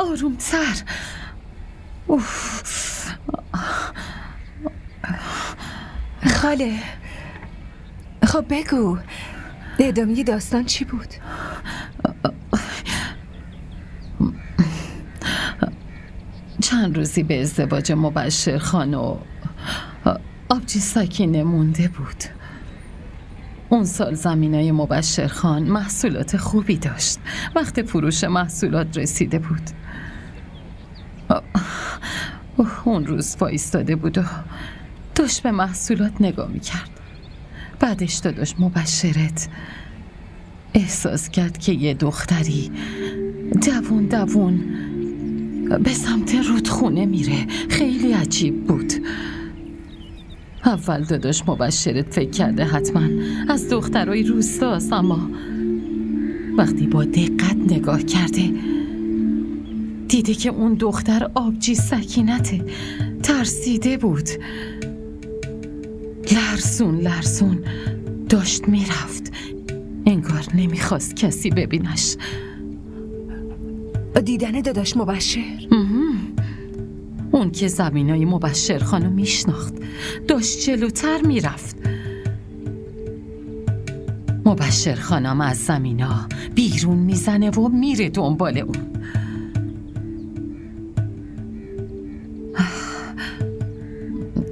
آرومتر. خاله، خب بگو ادامه داستان چی بود؟ چند روزی به ازدواج مبشر خان و آبجی سکینه مونده بود. اون سال زمینای مبشر خان محصولات خوبی داشت. وقت فروش محصولات رسیده بود. اون روز ایستاده بود و داشت به محصولات نگاه میکرد. بعدش داداش مبشرت احساس کرد که یه دختری دوون به سمت رودخونه میره. خیلی عجیب بود. اول داداش مبشرت فکر کرده حتما از دخترای روستاست، اما وقتی با دقت نگاه کرده دیده که اون دختر آبجی سکینته. ترسیده بود. لرزون داشت میرفت. انگار نمیخواست کسی ببینش. دیدن داداش مبشر؟ اون که زمینای مبشر خانو میشناخت داشت جلوتر میرفت. مبشر خانم از زمینا بیرون میزنه و میره دنبال اون.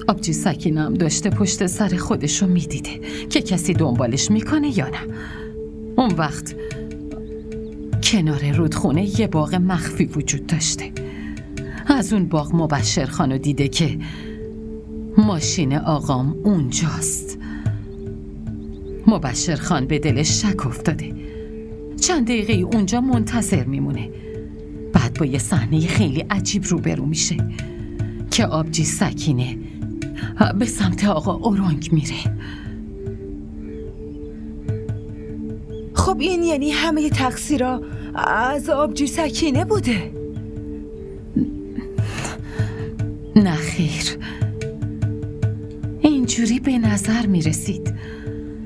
آبجی سکینه هم داشته پشت سر خودشو میدیده که کسی دنبالش میکنه یا نه. اون وقت کنار رودخونه یه باغ مخفی وجود داشته. از اون باغ مبشر خانو دیده که ماشین آقام اونجاست. مبشر خان به دلش شک افتاده. چند دقیقه اونجا منتظر میمونه. بعد با یه صحنه خیلی عجیب روبرو میشه که آبجی سکینه به سمت آقا اورنگ میره. خب این یعنی همه تقصیرها از آبجی سکینه بوده؟ نه خیر، اینجوری به نظر میرسید،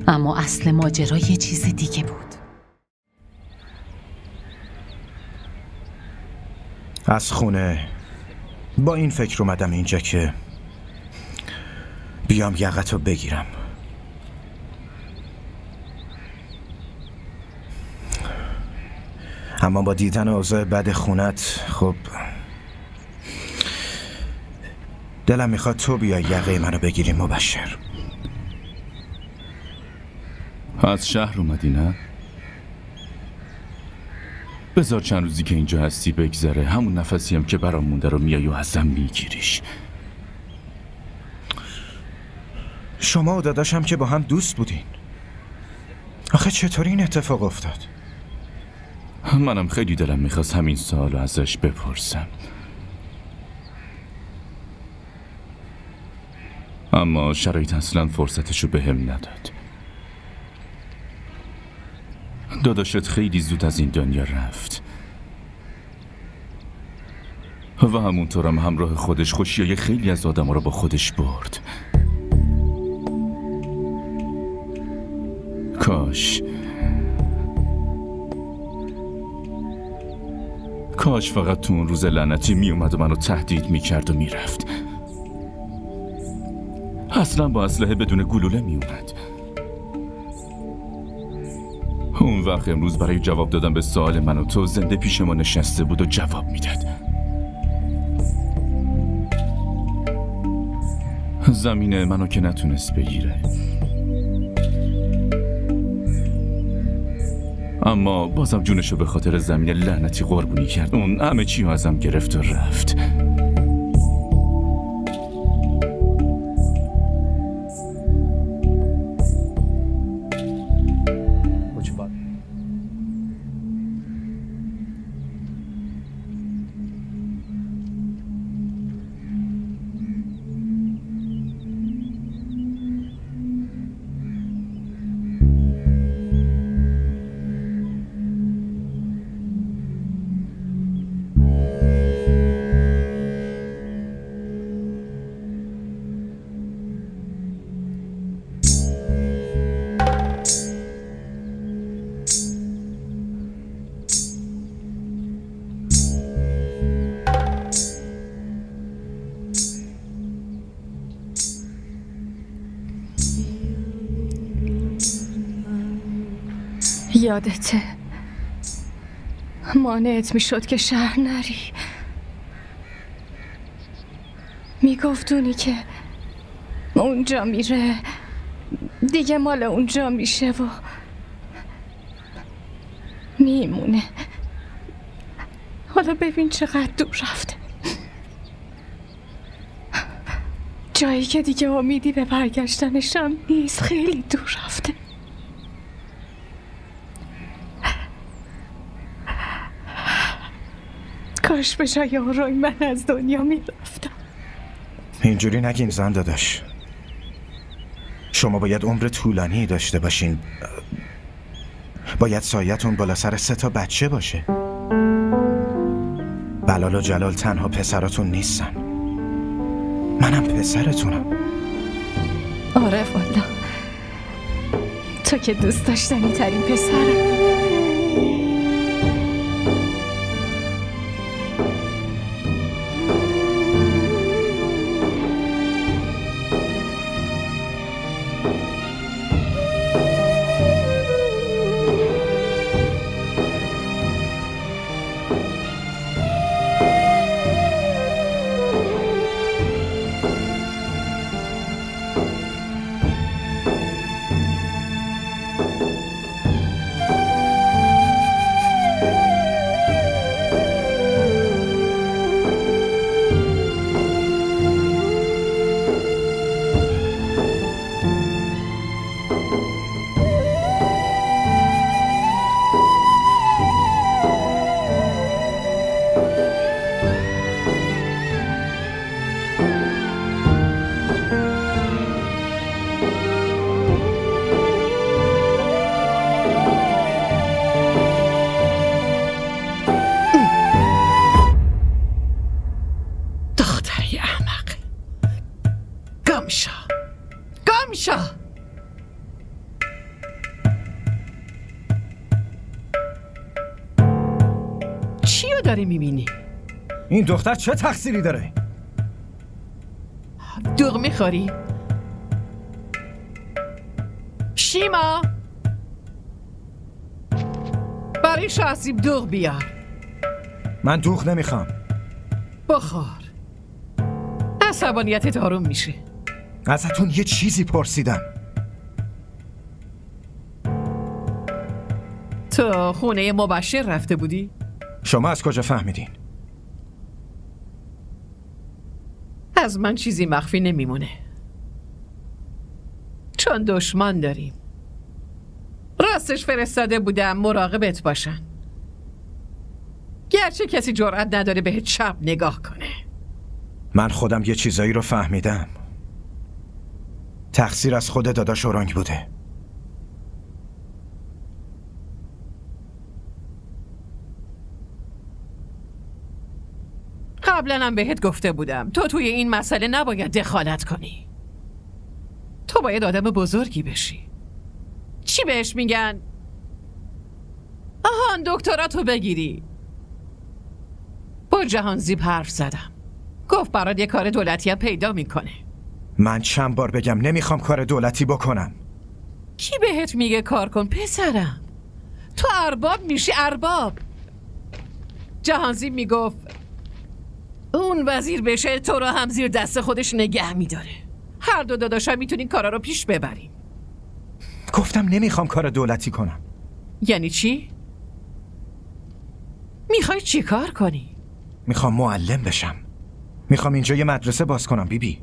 اما اصل ماجرا یه چیز دیگه بود. از خونه با این فکر اومدم اینجا که بیام یقتو بگیرم. اما با دیدن اوضاع بد خونت خب دلم میخواد تو بیای یقه منو بگیری مبشر. از شهر اومدی نه؟ بذار چند روزی که اینجا هستی بگذره. همون نفسی هم که برام مونده رو میای و ازم میگیریش. شما و داداشم که با هم دوست بودین. آخه چطوری این اتفاق افتاد؟ منم خیلی دلم میخواست همین سوالو ازش بپرسم، اما شرایط اصلا فرصتشو بهم نداد. داداشت خیلی زود از این دنیا رفت و همونطورم همراه خودش خوشیای خیلی از آدما رو با خودش برد. کاش فقط تو اون روز لعنتی می اومد و منو تهدید می کرد و می رفت. اصلا با اسلحه بدون گلوله می اومد. اون وقت امروز برای جواب دادن به سوال من و تو زنده پیش ما نشسته بود و جواب میداد. زمین منو که نتونست بگیره، اما بازم جونشو به خاطر زمین لعنتی قربونی کرد. اون همه چی رو ازم گرفت و رفت. یادته مانعت میشد که شهر نری. میگفتونی که اونجا میره دیگه مال اونجا میشه و میمونه. حالا ببین چقدر دور رفته، جایی که دیگه امیدی به برگشتنشم نیست. خیلی دور رفته. کاش به جای اون روی من از دنیا میرفتم. اینجوری نگین زن داداش. شما باید عمر طولانی داشته باشین. باید سایتون بالا سر 3 بچه باشه. بلال و جلال تنها پسراتون نیستن، منم پسرتونم. آره والا، تو که دوست داشتنی ترین پسرم. چی رو داری میبینی؟ این دختر چه تقصیری داره؟ دوغ میخوری؟ شیما برای شاسیب دوغ بیار. من دوغ نمیخوام. بخور، عصبانیتت آروم میشه. ازتون یه چیزی پرسیدم. تو خونه مبشر رفته بودی؟ شما از کجا فهمیدین؟ از من چیزی مخفی نمیمونه، چون دشمن داریم. راستش فرستاده بودم مراقبت باشن، گرچه کسی جرأت نداره بهت چپ نگاه کنه. من خودم یه چیزایی رو فهمیدم. تقصیر از خود داداش اورنگ بوده. قبلا هم بهت گفته بودم تو توی این مسئله نباید دخالت کنی. تو باید آدم بزرگی بشی. چی بهش میگن؟ آهان دکتراتو بگیری. با جهانزیب حرف زدم، گفت برات یه کار دولتی هم پیدا میکنه. من چند بار بگم نمیخوام کار دولتی بکنم. کی بهت میگه کار کن پسرم؟ تو ارباب میشی، ارباب. جهانزیب میگفت اون وزیر بشه تو رو هم زیر دست خودش نگه میداره. هر دو داداشم میتونین کارا رو پیش ببریم. گفتم نمیخوام کار دولتی کنم. یعنی چی؟ میخوای چی کار کنی؟ میخوام معلم بشم. میخوام اینجا یه مدرسه باز کنم بیبی.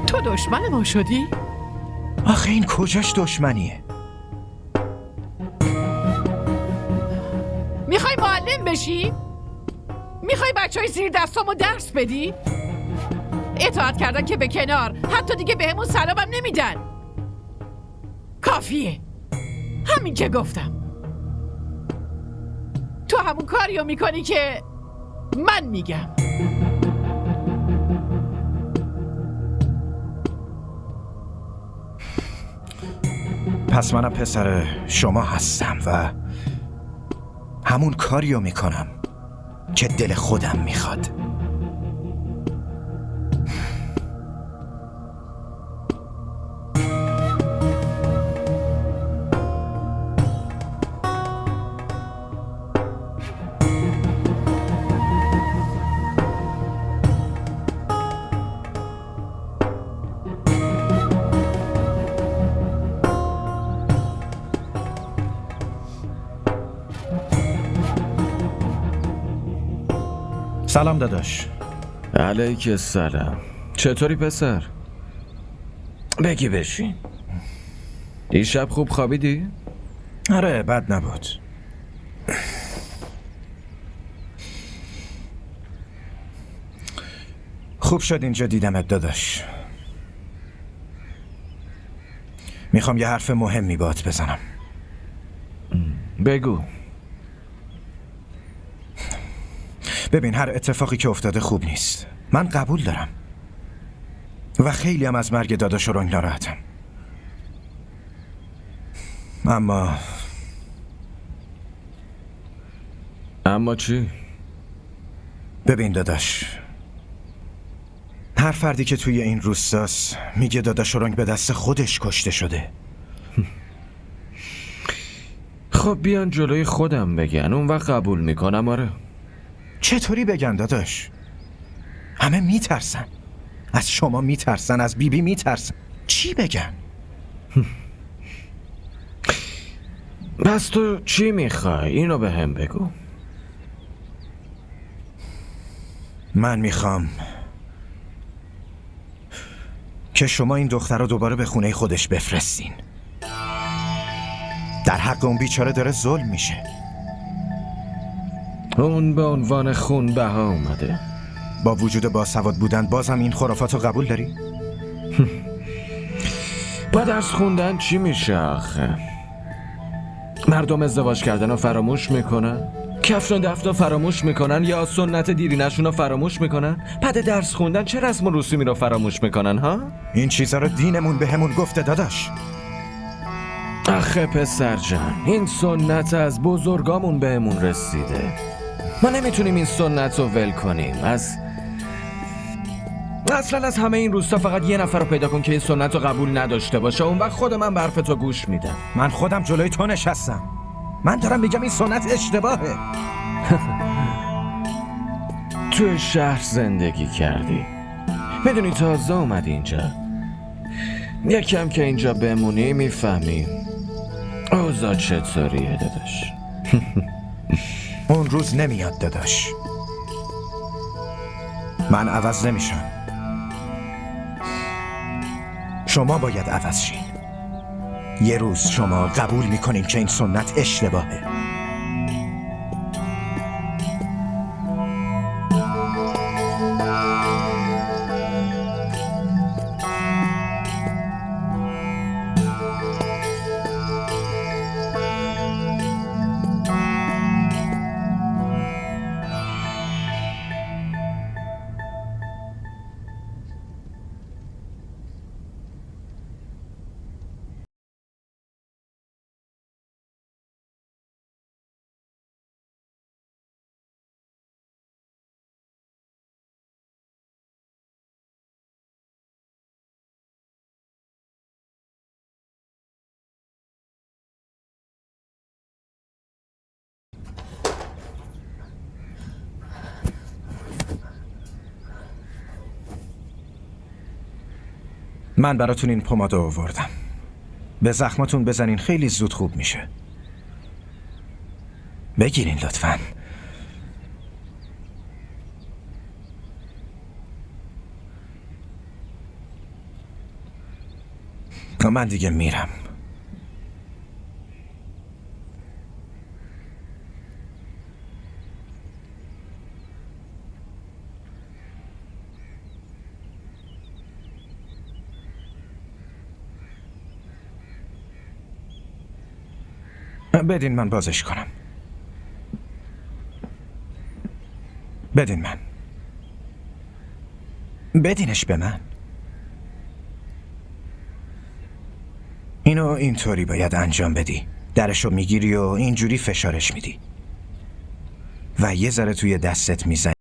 تو دشمن ما شدی؟ آخه این کجاش دشمنیه؟ میخوای معلم بشی؟ میخوای بچهای زیر دستامو درس بدی؟ اطاعت کردن که به کنار، حتی دیگه بهمون سلامم نمیدن. کافیه، همین که گفتم. تو همون کاریو میکنی که من میگم. پس منم پسر شما هستم و همون کاریو میکنم که دل خودم میخواد. سلام داداش. علیک السلام. چطوری پسر؟ بگی بشین. دیشب خوب خوابیدی؟ آره بد نبود. خوب شد اینجا دیدمت داداش. میخوام یه حرف مهمی باهات بزنم. بگو. ببین هر اتفاقی که افتاده خوب نیست. من قبول دارم و خیلی هم از مرگ داداش و رنگ ناراحتم. اما چی؟ ببین داداش، هر فردی که توی این روستاست میگه داداش رنگ به دست خودش کشته شده. خب بیان جلوی خودم بگن، اون وقت قبول میکنم. آره. چطوری بگن داداش؟ همه میترسن. از شما میترسن، از بیبی میترسن. چی بگن؟ پس تو چی میخوای؟ اینو به هم بگو. من میخوام که شما این دختر رو دوباره به خونه خودش بفرستین. در حق اون بیچاره داره ظلم میشه. اون به عنوان خون بها اومده. با وجود باسواد بودن بازم این خرافات رو قبول داری؟ با درس خوندن چی میشه آخه؟ مردم ازدواج کردن رو فراموش میکنن؟ کفن و دفن رو فراموش میکنن؟ یا سنت دیرینشون رو فراموش میکنن؟ بعد درس خوندن چه رسم و رسومی رو فراموش میکنن ها؟ این چیزا رو دینمون به همون گفته داداش. آخه پسر جان، این سنت از بزرگامون بهمون رسیده. ما نمیتونیم این سنت رو ول کنیم. اصلا از همه این روستا فقط یه نفر رو پیدا کن که این سنت رو قبول نداشته باشه، اون وقت خود من به حرف تو گوش میدم. من خودم جلوی تو نشستم. من دارم میگم این سنت اشتباهه. تو شهر زندگی کردی، میدونی تازه اومدی اینجا. یکم که اینجا بمونی میفهمی اوضاع چطوریه داداش. اون روز نمیاد داداش. من عوض نمیشم. شما باید عوض شین. یه روز شما قبول میکنین که این سنت اشتباهه. من براتون این پمادو آوردم. به زخماتون بزنین، خیلی زود خوب میشه. بگیرین لطفاً. من دیگه میرم. بدین من بازش کنم. بدین من. بدینش به من. اینو اینطوری باید انجام بدی. درشو میگیری و اینجوری فشارش میدی و یه ذره توی دستت میزنی.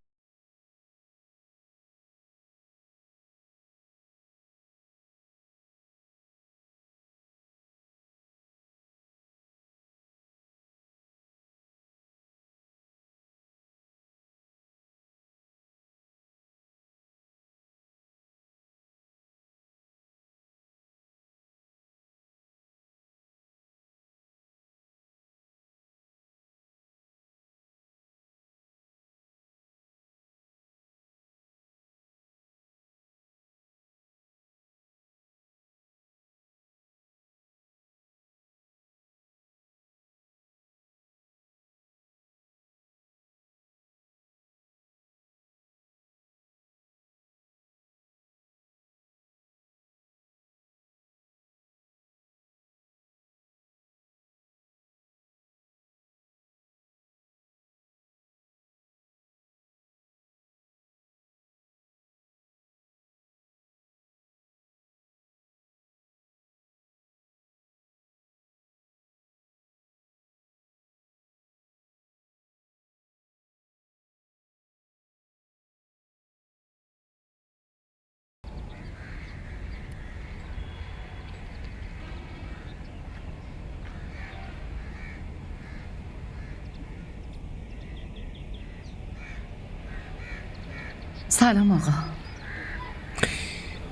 سلام آقا.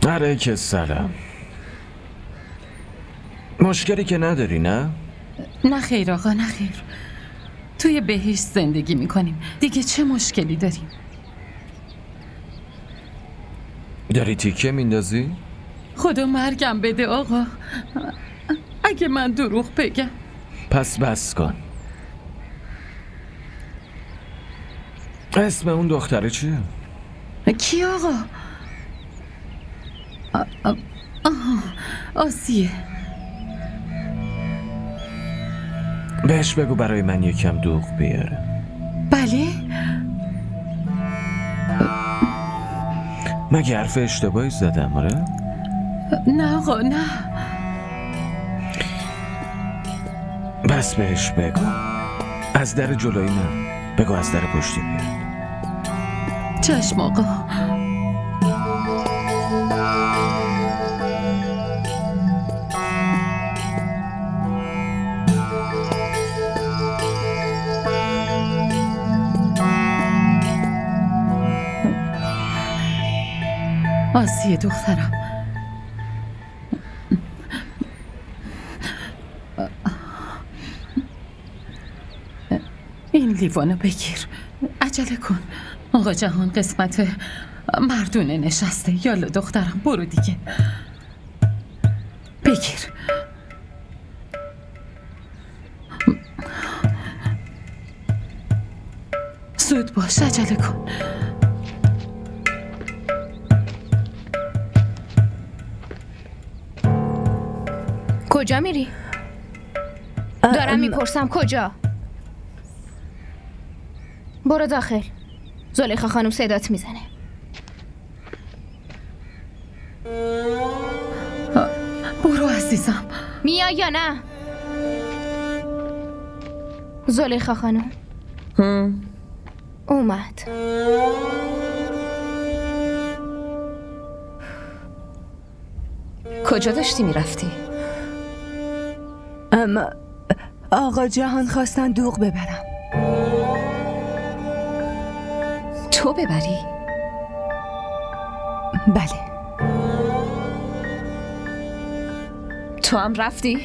علیک سلام. مشکلی که نداری نه؟ نه خیر آقا، نه خیر. توی بهشت زندگی میکنیم، دیگه چه مشکلی داریم؟ داری تیکه میندازی؟ خدا مرگم بده آقا، اگه من دروغ بگم. پس بس کن. اسم اون دختره چیه؟ کی آقا؟ آسیه. بهش بگو برای من یکم دوغ بیاره. بله؟ مگه حرف اشتباهی زدم آره؟ نه آقا نه. بس بهش بگو از در جلوی نه، بگو از در پشتی بیاد. چشم آقا. آسیه دخترم، این لیوانو بگیر، عجله کن. آقا جهان قسمت مردونه نشسته. یالا دخترم برو دیگه، بگیر. زود باش، عجله کن. کجا میری؟ دارم میپرسم کجا؟ برو داخل، زلیخا خانم صدات میزنه. برو عزیزم. میای یا نه؟ زلیخا خانم اومد. کجا داشتی میرفتی؟ آقا جهان خواستن دوغ ببرم. تو ببری؟ بله. تو هم رفتی؟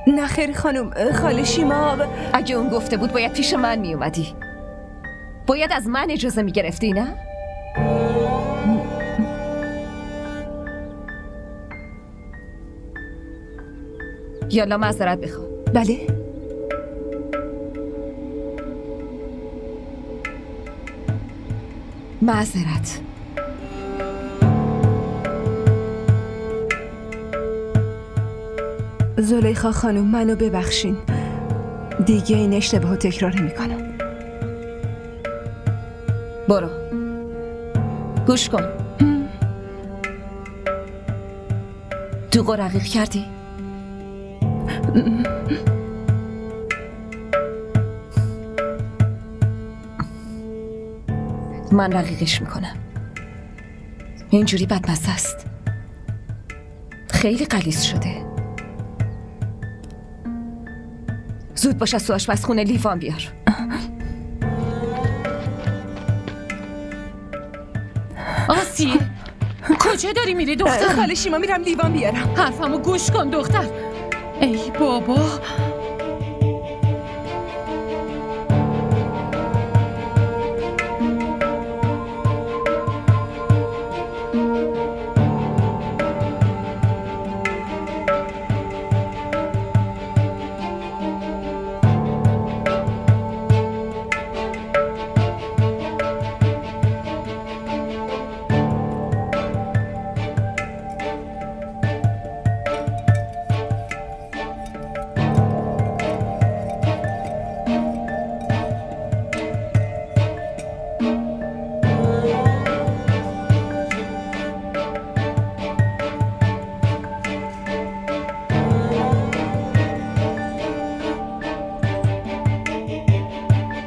نه خیر خانم، خاله شیما. اگه اون گفته بود باید پیش من میومدی، باید از من اجازه میگرفتی نه؟ یالا معذرت بخوام. بله. معذرت. زلیخا خانم منو ببخشین، دیگه این اشتباه تکرار میکنم. برو گوش کن. دوغ رقیق کردی؟ من رقیقش میکنم. اینجوری بدمزه است، خیلی غلیظ شده. زود باش از تو آشپزخونه لیوان بیار. آسیه کجا داری میری دختر؟ خاله شیما میرم لیوان بیارم. حرفمو گوش کن دختر. ای بابا.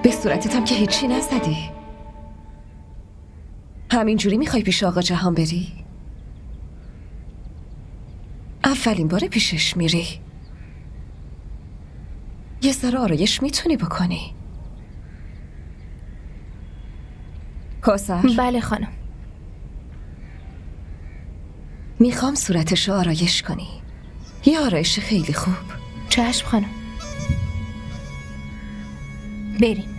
به صورتت هم که هیچی نزدی. همینجوری میخوای پیش آقا جهان بری؟ اولین بار پیشش میری، یه ذره آرایش میتونی بکنی. کوثر، بله خانم. میخوام صورتشو آرایش کنی. یه آرایش خیلی خوب. چشم خانم. بریم.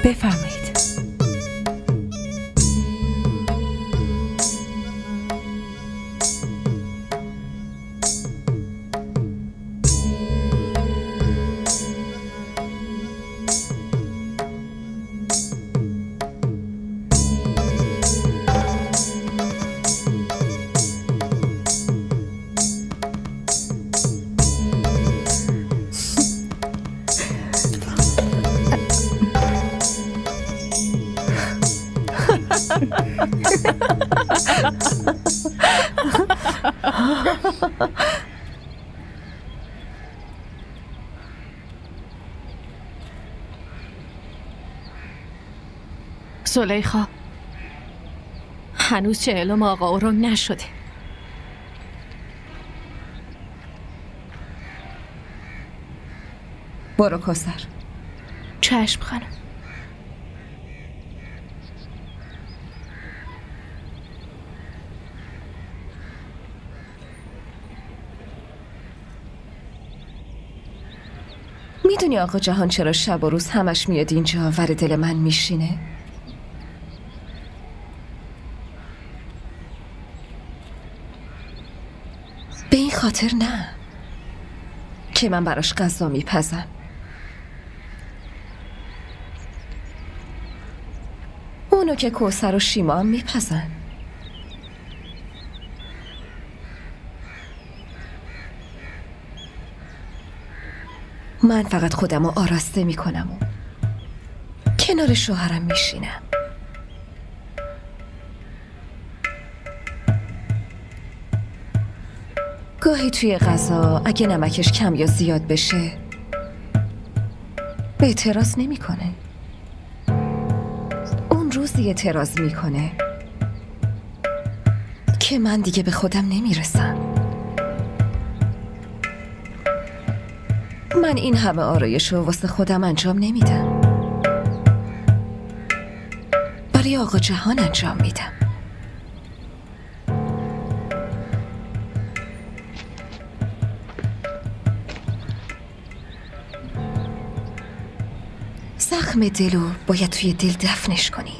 بفرمایید. زلیخا، هنوز 40 آقا اورنگ نشده. برو کوثر. چشم خانم. میدونی آقا جهان چرا شب و روز همش میاد اینجا ور دل من میشینه؟ به این خاطر نه که من براش غذا میپزم. اونو که کوثر و شیما هم میپزن. من فقط خودم رو آراسته میکنم و کنار شوهرم میشینم. گاهی توی غذا اگه نمکش کم یا زیاد بشه اعتراض نمیکنه. اون روزی اعتراض میکنه که من دیگه به خودم نمیرسم. من این همه آرایش رو واسه خودم انجام نمیدم، برای آقا جهان انجام میدم. زخم دلو باید توی دل دفنش کنی.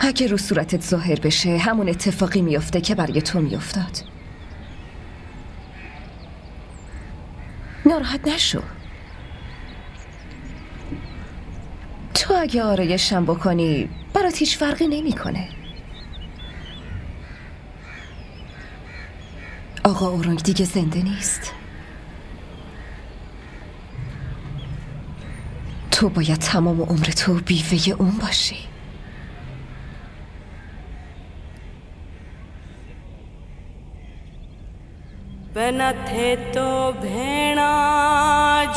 اگه رو صورتت ظاهر بشه همون اتفاقی میفته که برای تو میافتاد. ناراحت نشو. تو اگه آرایشم بکنی برات هیچ فرقی نمیکنه. آقا اورنگ دیگه زنده نیست. تو باید تمام عمر تو بیوه اون باشی. बनथे तो भेणा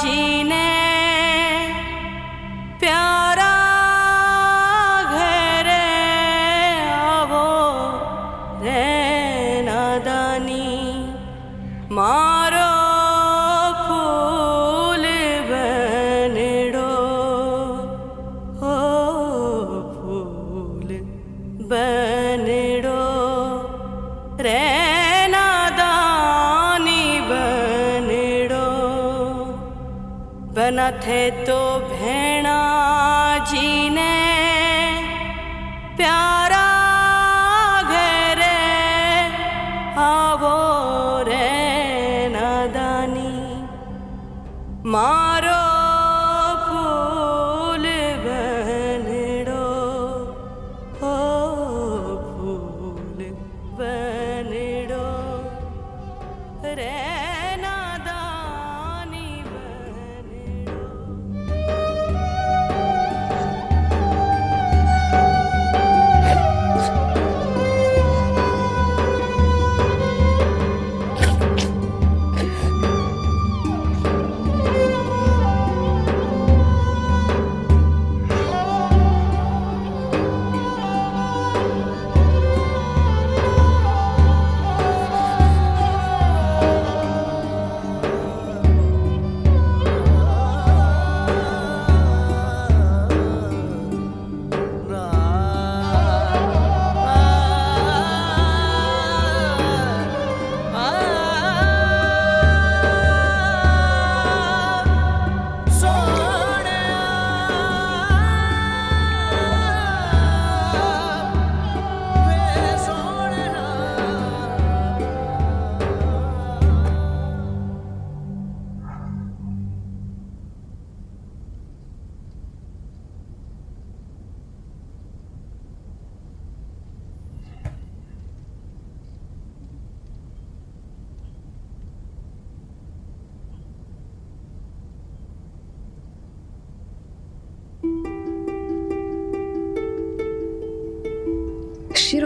जीने प्यारा घरे आवो रे नादानी मारो फूल बनड़ो हो फूल बनड़ो रे बना थे तो भेणा जीने प्यारा घरे आवो रे नादानी मारो फूल बनड़ो हो फूल बनड़ो रे नादानी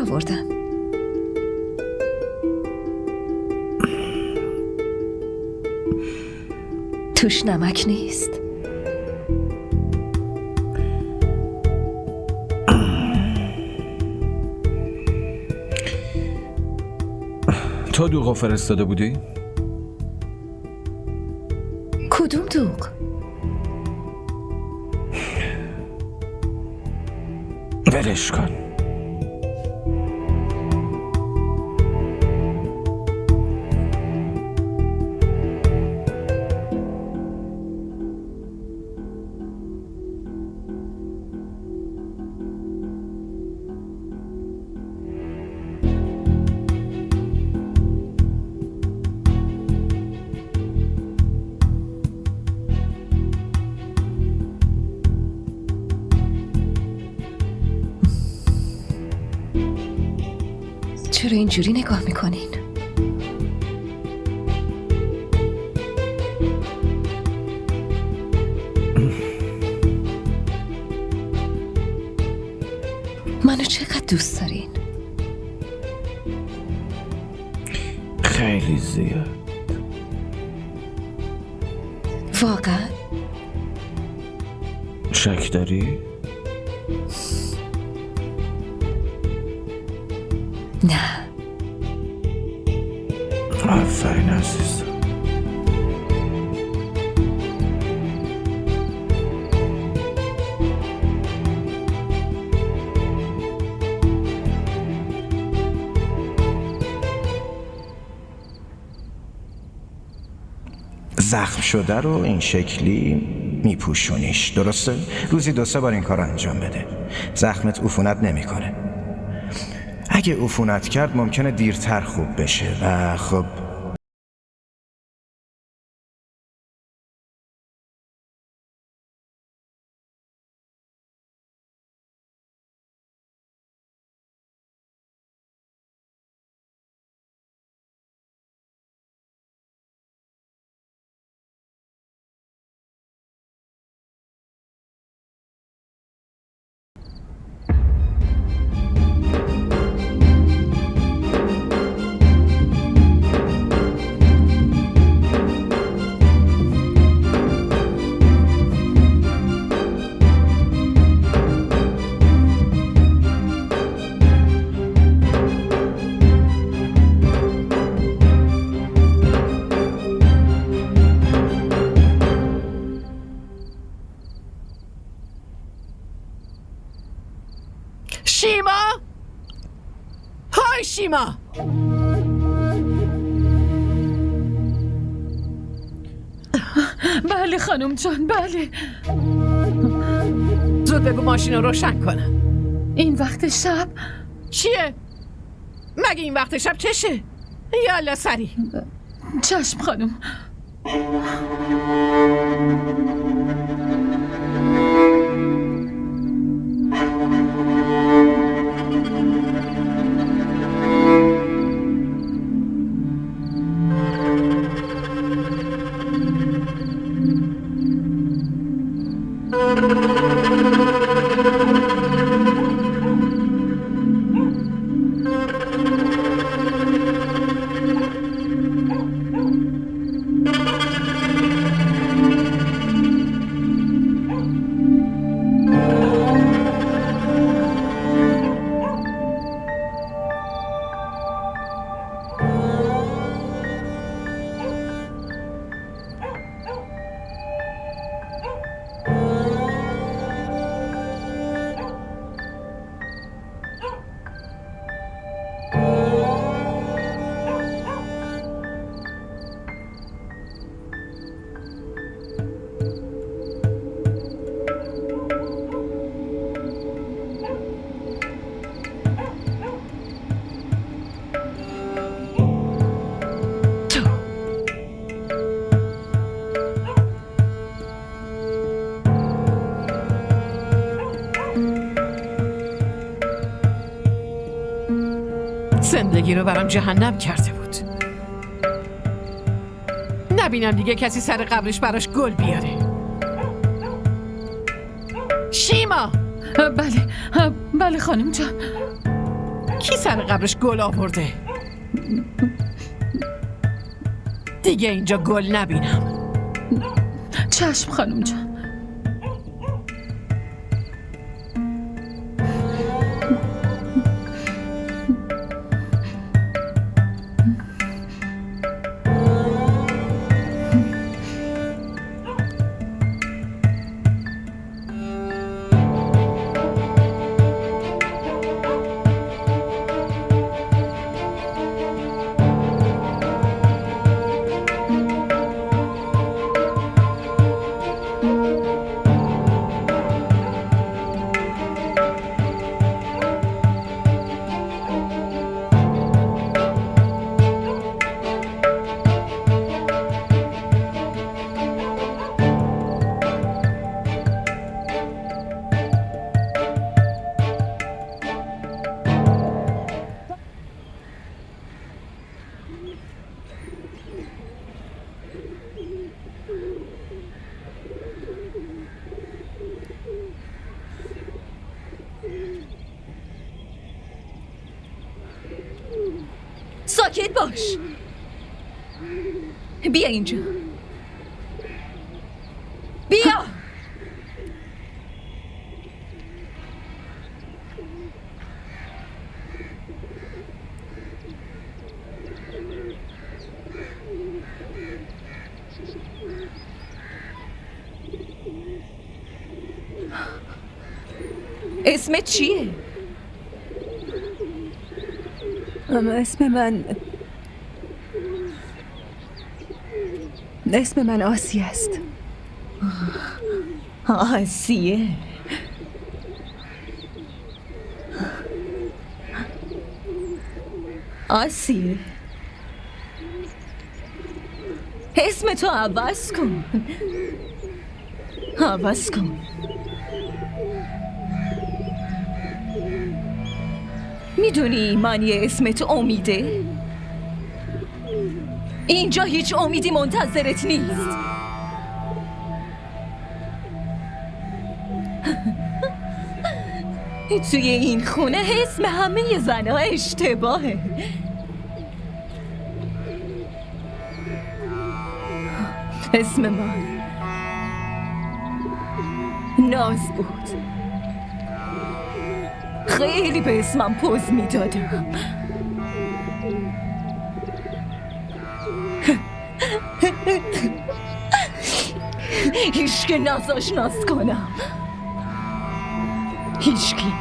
آوردم. توش نمک نیست. تو دوغو فرستاده بودی؟ کدوم دوغ؟ ولش کن. چرا اینجوری نگاه میکنین؟ منو چقدر دوست دارین؟ خیلی زیاد. واقعا؟ شک داری؟ نه. آفرین عزیزم. زخم شده رو این شکلی میپوشونیش، درسته؟ روزی 2-3 بار این کار رو انجام بده. زخمت عفونت نمیکنه. اگه عفونت کرد ممکنه دیرتر خوب بشه و خب شیما؟ های شیما! بله خانم جان، بله. زود بگو ماشین رو روشن کنم. این وقت شب؟ چیه؟ مگه این وقت شب چشه؟ یالا سری. چشم خانم. زندگی رو برام جهنم کرده بود. نبینم دیگه کسی سر قبرش براش گل بیاره. شیما! بله، بله خانم جان. کی سر قبرش گل آورده؟ دیگه اینجا گل نبینم. چشم خانم جان. ساکت باش. بیا اینجا. بیا. اسمت چیه؟ اسم من آسیه است. آسیه. آسیه، اسم تو عوض کن. عوض کن. میدونی معنی اسمت امیده؟ اینجا هیچ امیدی منتظرت نیست. توی این خونه اسم همه زنها اشتباهه. اسم من ناز بود. خیلی به اسمم پوز میدادم. هیچکی نازاش ناز کنم. هیچکی.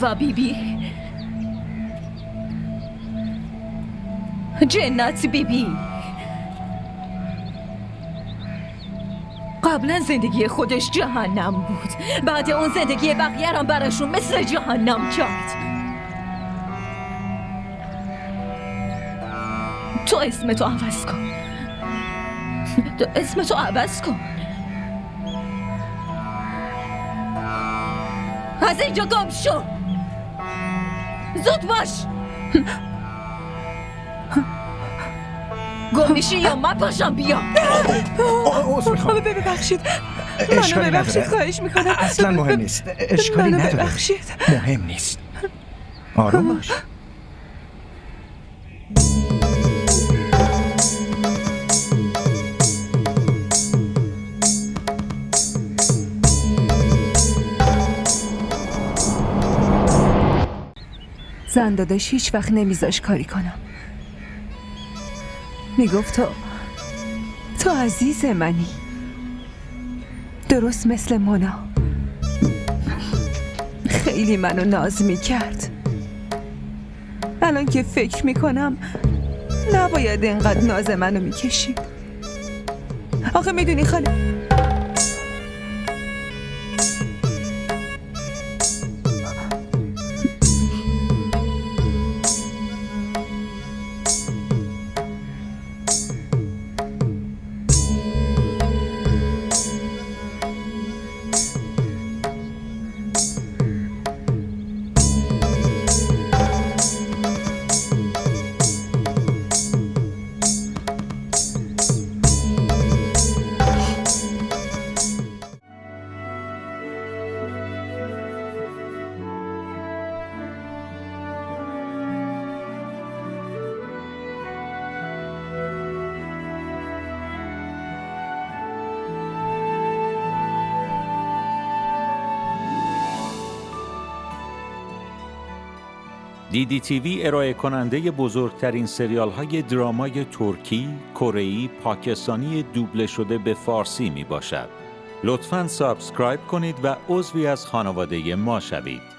و بیبی جنت بیبی قبلا زندگی خودش جهنم بود، بعد اون زندگی بقیه را براشون مثل جهنم کرد. تو اسمتو عوض کن. تو اسمتو عوض کن. از اینجا گم شو. زود باش. گم میشی یا من پاشم بیام. عذر میخوام. ببخشید. اشکالی منو ببخشید، نداره. خواهش میکنم. اصلا مهم نیست. اشکالی منو نداره. ببخشید. مهم نیست. آروم باش. زن داداش هیچ وقت نمیذاش کاری کنم. میگفت تو عزیز منی، درست مثل مونا. خیلی منو ناز میکرد. الان که فکر میکنم نباید اینقدر ناز منو میکشید. آخه میدونی خاله، DDTV ارائه کننده بزرگترین سریال های درامای ترکی، کره‌ای، پاکستانی دوبله شده به فارسی می باشد. لطفاً سابسکرایب کنید و عضوی از خانواده ما شوید.